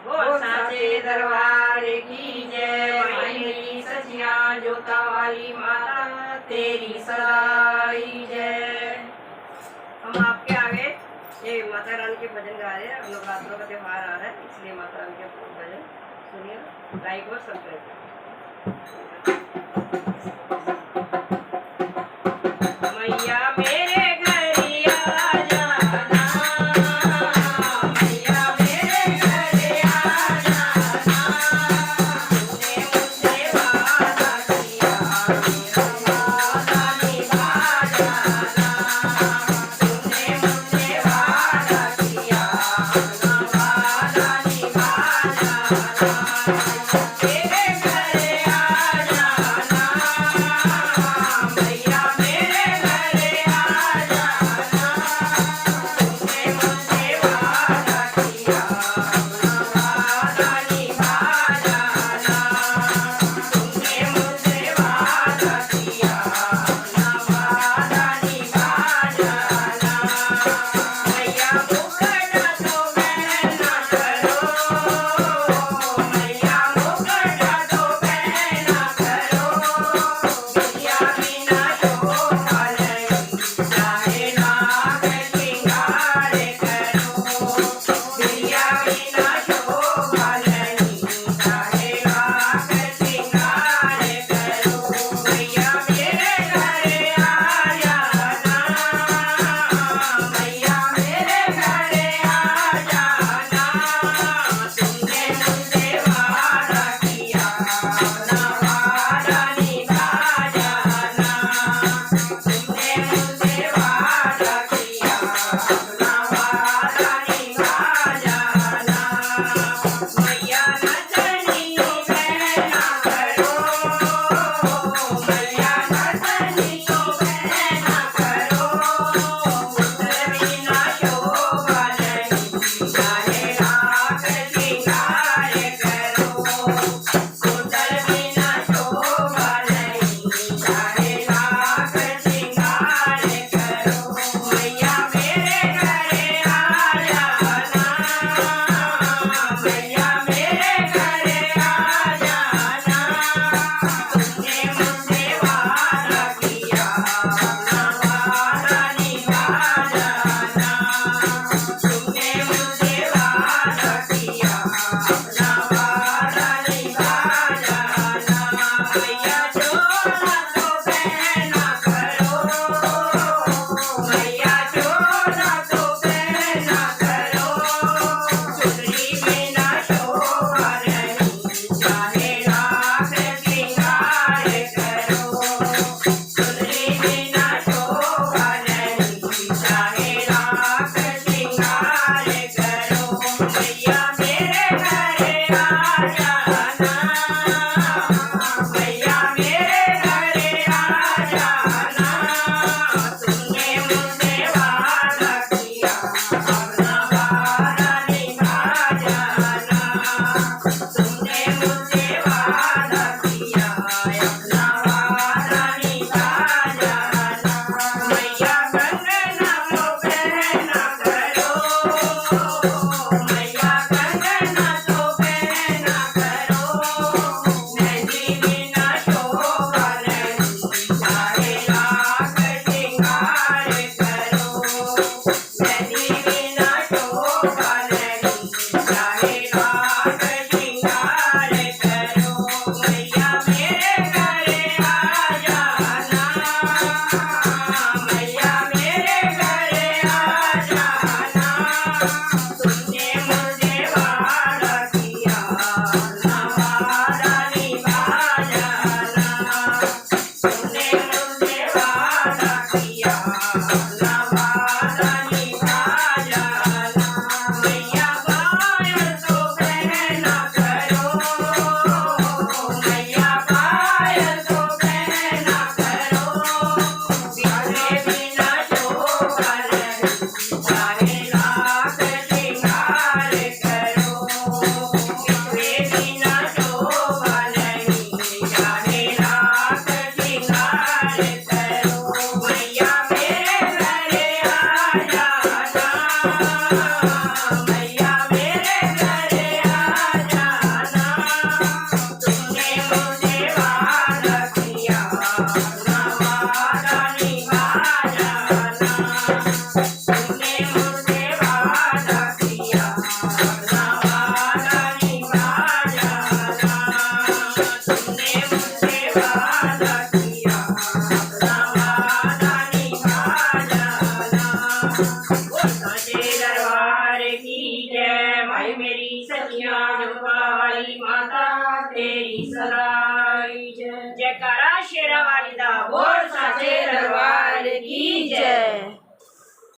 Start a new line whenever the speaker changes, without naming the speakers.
बोल साचे दरबार की जय। माई सचिया जोता वाली माता तेरी सदाई जय। हम आपके आगे ये माता रानी के भजन गा रहे हैं। हम नवरात्रों का त्योहार आ रहा है, इसलिए माता रानी के भजन सुनिए, लाइक और सब्सक्राइब। मैया मेरे વાદા કિયા આપના વાદાની ભાજના બોલ સાચે દરબાર કી જય भाई मेरी सखियां जोतावाली माता तेरी सदाई जय जयकारा शेरा वाली दा बोल साचे दरबार की जय।